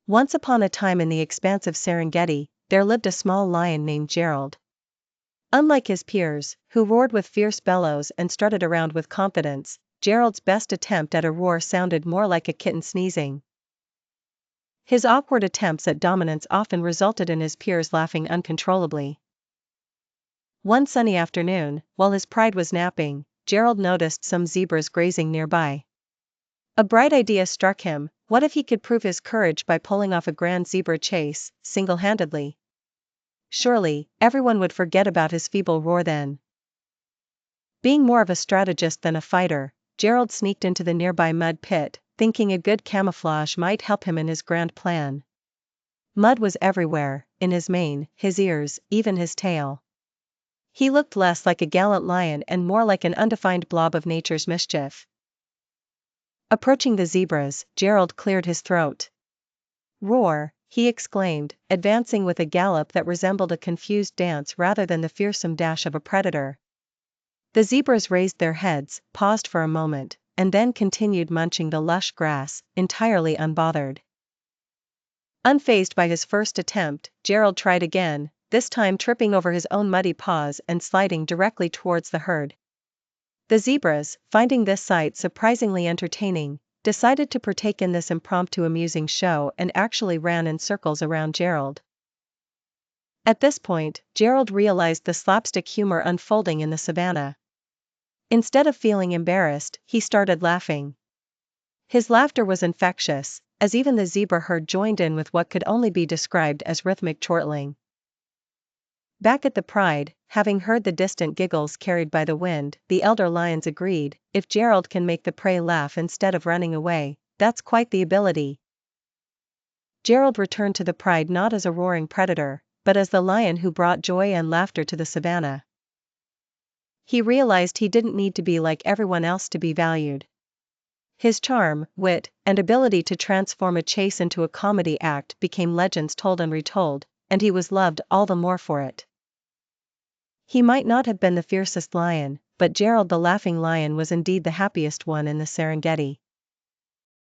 Once upon a time in the expansive Serengeti, there lived a small lion named Gerald. Unlike his peers, who roared with fierce bellows and strutted around with confidence, Gerald's best attempt at a roar sounded more like a kitten sneezing. His awkward attempts at dominance often resulted in his peers laughing uncontrollably. One sunny afternoon, while his pride was napping, Gerald noticed some zebras grazing nearby. A bright idea struck him: what if he could prove his courage by pulling off a grand zebra chase, single-handedly? Surely, everyone would forget about his feeble roar then. Being more of a strategist than a fighter, Gerald sneaked into the nearby mud pit, thinking a good camouflage might help him in his grand plan. Mud was everywhere, in his mane, his ears, even his tail. He looked less like a gallant lion and more like an undefined blob of nature's mischief. Approaching the zebras, Gerald cleared his throat. "Roar," he exclaimed, advancing with a gallop that resembled a confused dance rather than the fearsome dash of a predator. The zebras raised their heads, paused for a moment, and then continued munching the lush grass, entirely unbothered. Unfazed by his first attempt, Gerald tried again, this time tripping over his own muddy paws and sliding directly towards the herd. The zebras, finding this sight surprisingly entertaining, decided to partake in this impromptu amusing show and actually ran in circles around Gerald. At this point, Gerald realized the slapstick humor unfolding in the savannah. Instead of feeling embarrassed, he started laughing. His laughter was infectious, as even the zebra herd joined in with what could only be described as rhythmic chortling. Back at the pride, having heard the distant giggles carried by the wind, the elder lions agreed, if Gerald can make the prey laugh instead of running away, that's quite the ability. Gerald returned to the pride not as a roaring predator, but as the lion who brought joy and laughter to the savannah. He realized he didn't need to be like everyone else to be valued. His charm, wit, and ability to transform a chase into a comedy act became legends told and retold, and he was loved all the more for it. He might not have been the fiercest lion, but Gerald the Laughing Lion was indeed the happiest one in the Serengeti.